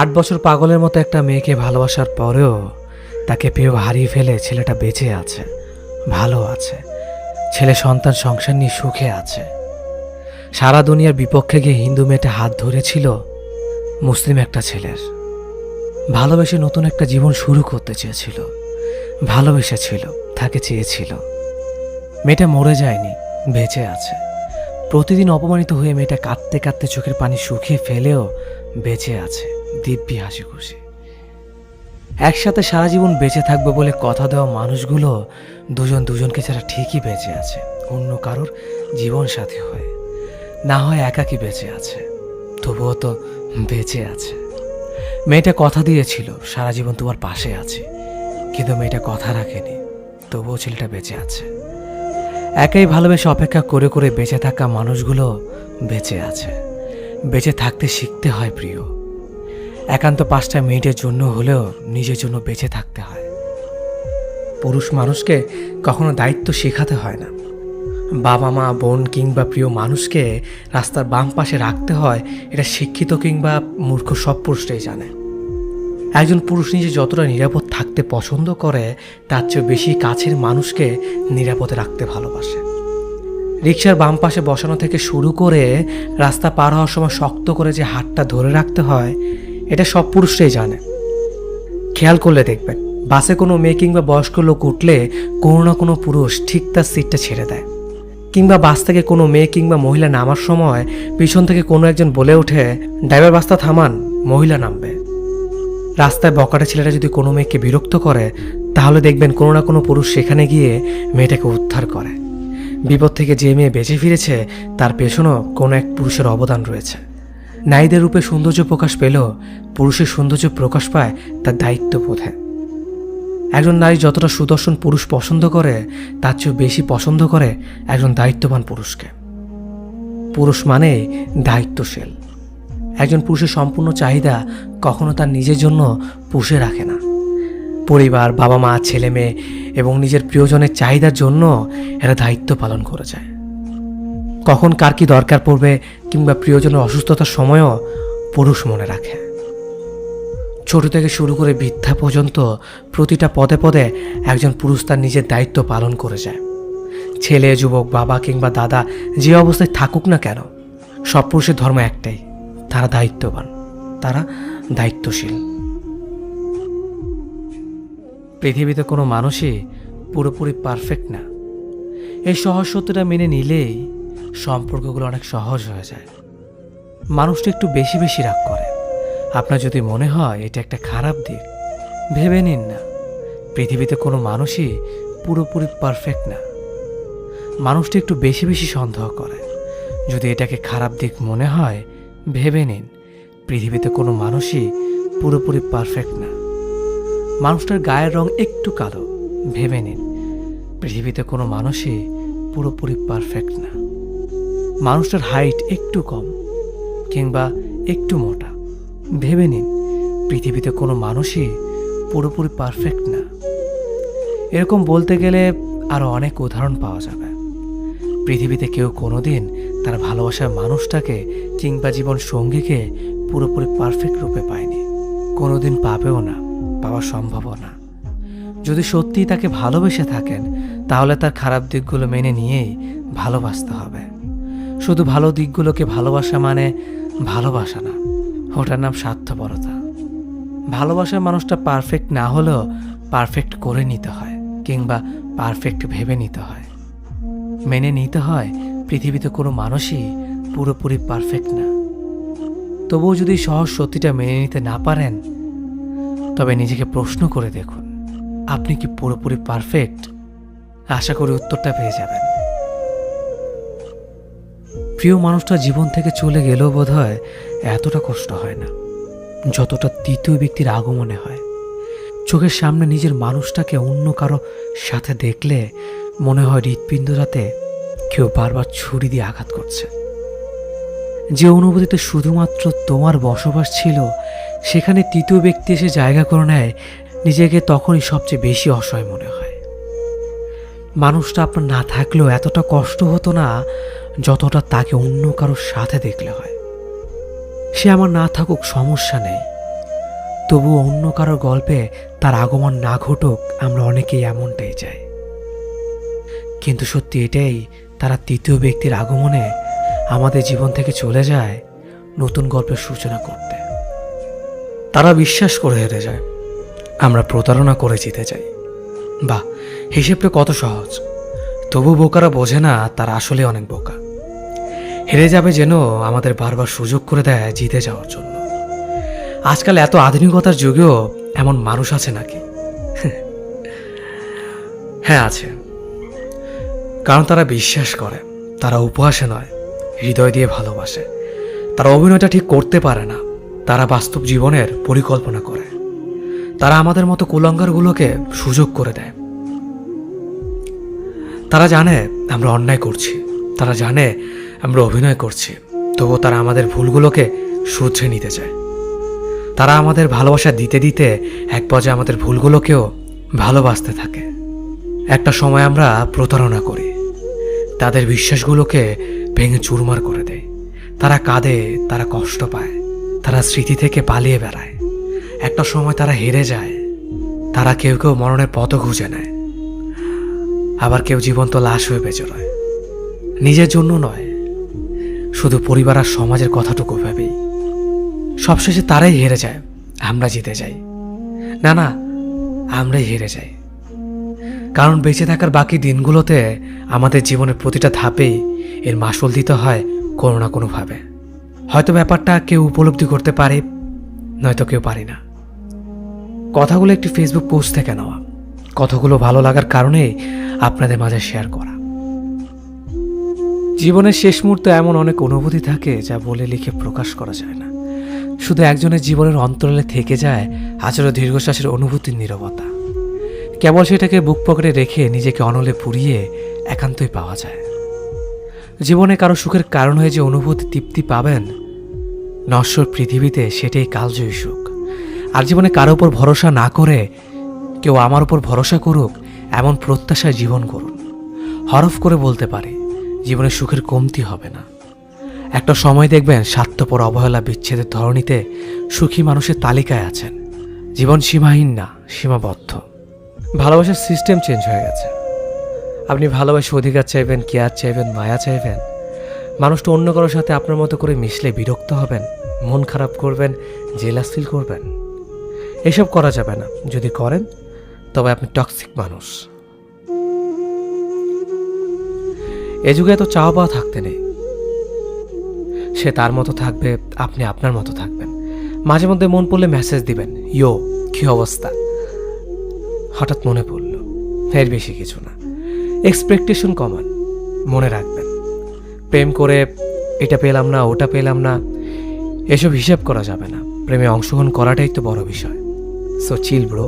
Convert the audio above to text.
8 বছর পাগলের মতো একটা মেয়েকে ভালোবাসার পরেও তাকে পেয়েও হারিয়ে ফেলে ছেলেটা বেঁচে আছে, ভালো আছে। ছেলে সন্তান সংসার নিয়ে সুখে আছে। সারা দুনিয়ার বিপক্ষে গিয়ে হিন্দু মেয়েটা হাত ধরেছিল মুসলিম একটা ছেলের। ভালোবেসে নতুন একটা জীবন শুরু করতে চেয়েছিল, ভালোবেসেছিল, তাকে চেয়েছিল। মেয়েটা মরে যায়নি, বেঁচে আছে। প্রতিদিন অপমানিত হয়ে মেয়েটা কাঁদতে কাঁদতে চোখের পানি শুকিয়ে ফেলেও বেঁচে আছে, দিব্যি হাসি খুশি। একসাথে সারা জীবন বেঁচে থাকবে বলে কথা দেওয়া মানুষগুলো দুজন দুজনকে ছাড়া ঠিকই বেঁচে আছে, অন্য কারোর জীবন সাথী হয়ে। না হয় একাকী বেঁচে আছে, তবুও তো বেঁচে আছে। মেয়েটা কথা দিয়েছিল সারা জীবন তোমার পাশে আছে, কিন্তু মেয়েটা কথা রাখেনি, তবুও ছেলেটা বেঁচে আছে। একাই ভালোবেসে অপেক্ষা করে করে বেঁচে থাকা মানুষগুলো বেঁচে আছে। বেঁচে থাকতে শিখতে হয় প্রিয়। একান্ত 5টা মিনিটের জন্য হলেও নিজের জন্য বেঁচে থাকতে হয়। পুরুষ মানুষকে কখনো দায়িত্ব শেখাতে হয় না। বাবা মা বোন কিংবা প্রিয় মানুষকে রাস্তার বাম পাশে রাখতে হয়, এটা শিক্ষিত কিংবা মূর্খ সব পুরুষরাই জানে। একজন পুরুষ নিজে যতটা নিরাপদ থাকতে পছন্দ করে, তার চেয়ে বেশি কাছের মানুষকে নিরাপদে রাখতে ভালোবাসে। রিকশার বাম পাশে বসানো থেকে শুরু করে রাস্তা পার হওয়ার সময় শক্ত করে যে হাতটা ধরে রাখতে হয়, এটা সব পুরুষরাই জানে। খেয়াল করলে দেখবেন, বাসে কোনো মেয়ে কিংবা বয়স্ক লোক উঠলে কোনো না কোনো পুরুষ ঠিক তার সিটটা ছেড়ে দেয়। কিংবা বাস থেকে কোনো মেয়ে কিংবা মহিলা নামার সময় পিছন থেকে কোনো একজন বলে ওঠে, ড্রাইভার বাসটা থামান, মহিলা নামবে। রাস্তায় বকাটে ছেলেরা যদি কোনো মেয়েকে বিরক্ত করে, তাহলে দেখবেন কোনো না কোনো পুরুষ সেখানে গিয়ে মেয়েটাকে উদ্ধার করে। বিপদ থেকে যে মেয়ে বেঁচে ফিরেছে, তার পেছনেও কোনো এক পুরুষের অবদান রয়েছে। নারীদের রূপে সৌন্দর্য প্রকাশ পেলেও পুরুষের সৌন্দর্য প্রকাশ পায় তার দায়িত্ববোধে। একজন নারী যতটা সুদর্শন পুরুষ পছন্দ করে, তার চেয়েও বেশি পছন্দ করে একজন দায়িত্ববান পুরুষকে। পুরুষ মানেই দায়িত্বশীল। একজন পুরুষের সম্পূর্ণ চাহিদা কখনো তার নিজের জন্য পুষে রাখে না। পরিবার, বাবা মা, ছেলে মেয়ে এবং নিজের প্রিয়জনের চাহিদার জন্য এরা দায়িত্ব পালন করে যায়। কখন কার কি দরকার পড়বে কিংবা প্রিয়জনের অসুস্থতার সময়ও পুরুষ মনে রাখে। ছোট থেকে শুরু করে বৃদ্ধা পর্যন্ত প্রতিটা পদে পদে একজন পুরুষ তার নিজের দায়িত্ব পালন করে যায়। ছেলে, যুবক, বাবা কিংবা দাদা যে অবস্থায় থাকুক না কেন, সব পুরুষের ধর্ম একটাই, তারা দায়িত্ববান, তারা দায়িত্বশীল। পৃথিবীতে কোনো মানুষই পুরোপুরি পারফেক্ট না। এই সহজ সত্যটা মেনে নিলেই সম্পর্কগুলো অনেক সহজ হয়ে যায়। মানুষটা একটু বেশি বেশি রাগ করে। আপনার যদি মনে হয় এটা একটা খারাপ দিক, ভেবে নিন না, পৃথিবীতে কোনো মানুষই পুরোপুরি পারফেক্ট না। মানুষটা একটু বেশি বেশি সন্দেহ করে। যদি এটাকে খারাপ দিক মনে হয়, ভেবে নিন, পৃথিবীতে কোনো মানুষই পুরোপুরি পারফেক্ট না। মানুষটার গায়ের রং একটু কালো, ভেবে নিন, পৃথিবীতে কোনো মানুষই পুরোপুরি পারফেক্ট না। মানুষটার হাইট একটু কম কিংবা একটু মোটা, ভেবে নিন, পৃথিবীতে কোনো মানুষই পুরোপুরি পারফেক্ট না। এরকম বলতে গেলে আরও অনেক উদাহরণ পাওয়া যাবে। পৃথিবীতে কেউ কোনোদিন তার ভালোবাসার মানুষটাকে কিংবা জীবন সঙ্গীকে পুরোপুরি পারফেক্ট রূপে পায়নি, কোনোদিন পাবেও না, পাওয়া সম্ভবও না। যদি সত্যিই তাকে ভালোবেসে থাকেন, তাহলে তার খারাপ দিকগুলো মেনে নিয়েই ভালোবাসতে হবে। শুধু ভালো দিকগুলোকে ভালোবাসা মানে ভালোবাসা না, ওটার নাম স্বার্থপরতা। ভালোবাসার মানুষটা পারফেক্ট না হলেও পারফেক্ট করে নিতে হয় কিংবা পারফেক্ট ভেবে নিতে হয়। মেনে নিতে হয় পৃথিবীতে কোনো মানুষই পুরোপুরি পারফেক্ট না। তবুও যদি সহজ সত্যিটা মেনে নিতে না পারেন, তবে নিজেকে প্রশ্ন করে দেখুন, আপনি কি পুরোপুরি পারফেক্ট? আশা করি উত্তরটা পেয়ে যাবেন। প্রিয় মানুষটা জীবন থেকে চলে গেলেও বোধহয় এতটা কষ্ট হয় না যতটা তৃতীয় ব্যক্তির আগমনে হয়। চোখের সামনে নিজের মানুষটাকে অন্য কারো সাথে দেখলে মনে হয় হৃৎপিণ্ডটাতে কেউ বারবার ছুরি দিয়ে আঘাত করছে। যে অনুভূতিতে শুধুমাত্র তোমার বসবাস ছিল, সেখানে তৃতীয় ব্যক্তি এসে জায়গা করে নেয়, নিজেকে তখনই সবচেয়ে বেশি অসহায় মনে হয়। মানুষটা আপনার না থাকলেও এতটা কষ্ট হতো না যতটা তাকে অন্য কারোর সাথে দেখলে হয়। সে আমার না থাকুক সমস্যা নেই, তবু অন্য কারো গল্পে তার আগমন না ঘটুক, আমরা অনেকেই এমনটাই চাই। কিন্তু সত্যি এটাই, তারা তৃতীয় ব্যক্তির আগমনে আমাদের জীবন থেকে চলে যায় নতুন গল্পের সূচনা করতে। তারা বিশ্বাস করে হেরে যায়, আমরা প্রতারণা করে জিতে যাই। বাহ, হিসেবটা কত সহজ। তবু বোকারা বোঝে না তারা আসলে অনেক বোকা। হেরে যাবে যেন আমাদের বারবার সুযোগ করে দেয় জিতে যাওয়ার জন্য। আজকাল এত আধুনিকতার যুগেও এমন মানুষ আছে নাকি? হ্যাঁ আছে, কারণ তারা বিশ্বাস করে, তারা উপহাসে নয়, হৃদয় দিয়ে ভালোবাসে। তারা অভিনয়টা ঠিক করতে পারে না, তারা বাস্তব জীবনের পরিকল্পনা করে। তারা আমাদের মতো কুলাঙ্গারগুলোকে সুযোগ করে দেয়। তারা জানে আমরা অন্যায় করছি, তারা জানে আমরা অভিনয় করছি, তবুও তারা আমাদের ভুলগুলোকে শুধরে নিতে চায়। তারা আমাদের ভালোবাসা দিতে দিতে এক পর্যায়ে আমাদের ভুলগুলোকেও ভালোবাসতে থাকে। একটা সময় আমরা প্রতারণা করি, তাদের বিশ্বাসগুলোকে ভেঙে চুরমার করে দেয়। তারা কাঁদে, তারা কষ্ট পায়, তারা স্মৃতি থেকে পালিয়ে বেড়ায়। একটা সময় তারা হেরে যায়। তারা কেউ কেউ মরণের পথও খুঁজে নেয়, আবার কেউ জীবন্ত লাশ হয়ে বেঁচে রয়। নিজের জন্য নয়, শুধু পরিবার আর সমাজের কথাটুকু ভেবেই। সবশেষে তারাই হেরে যায়, আমরা জিতে যাই। না না, আমরাই হেরে যাই। কারণ বেঁচে থাকার বাকি দিনগুলোতে আমাদের জীবনের প্রতিটা ধাপেই এর মাসুল দিতে হয় কোনো না কোনোভাবে। হয়তো ব্যাপারটা কেউ উপলব্ধি করতে পারে, নয়তো কেউ পারি না। কথাগুলো একটি ফেসবুক পোস্ট থেকে নেওয়া, কথাগুলো ভালো লাগার কারণেই আপনাদের মাঝে শেয়ার করা। জীবনের শেষ মুহূর্তে এমন অনেক অনুভূতি থাকে যা বলে লিখে প্রকাশ করা যায় না। শুধু একজনের জীবনের অন্তরালে থেকে যায় আচরণ দীর্ঘশ্বাসের অনুভূতির নীরবতা। কেবল সেটাকে বুক পকেটে রেখে নিজেকে অনলে পুড়িয়ে একান্তই পাওয়া যায়। জীবনে কারো সুখের কারণ হয়ে যে অনুভূতি তৃপ্তি পাবেন নশ্বর পৃথিবীতে, সেটাই কালজয়ী সুখ। আর জীবনে কারো উপর ভরসা না করে কেউ আমার উপর ভরসা করুক, এমন প্রত্যাশায় জীবন করুন। হরফ করে বলতে পারে জীবনে সুখের কমতি হবে না। একটা সময় দেখবেন স্বার্থপর অবহেলা বিচ্ছেদের ধরনীতে সুখী মানুষের তালিকায় আছেন। জীবন সীমাহীন না, সীমাবদ্ধ। ভালোবাসার সিস্টেম চেঞ্জ হয়ে গেছে। আপনি ভালোবাসে অধিকার চাইবেন, কেয়ার চাইবেন, মায়া চাইবেন। মানুষটা অন্য কারোর সাথে আপনার মতো করে মিশলে বিরক্ত হবেন, মন খারাপ করবেন, জেলাস ফিল করবেন। এসব করা যাবে না। যদি করেন তবে আপনি টক্সিক মানুষ। এ যুগে এত চাওয়া পাওয়া থাকতে নেই। সে তার মতো থাকবে, আপনি আপনার মতো থাকবেন। মাঝে মধ্যে মন পড়লে মেসেজ দিবেন, ইয়ো কি অবস্থা, হঠাৎ মনে পড়ল। এর বেশি কিছু না। এক্সপেকটেশন কমান, মনে রাখবেন। প্রেম করে এটা পেলাম না, ওটা পেলাম না, এসব হিসাব করা যাবে না। প্রেমে অংশগ্রহণ করাটাই তো বড় বিষয়। So chill bro.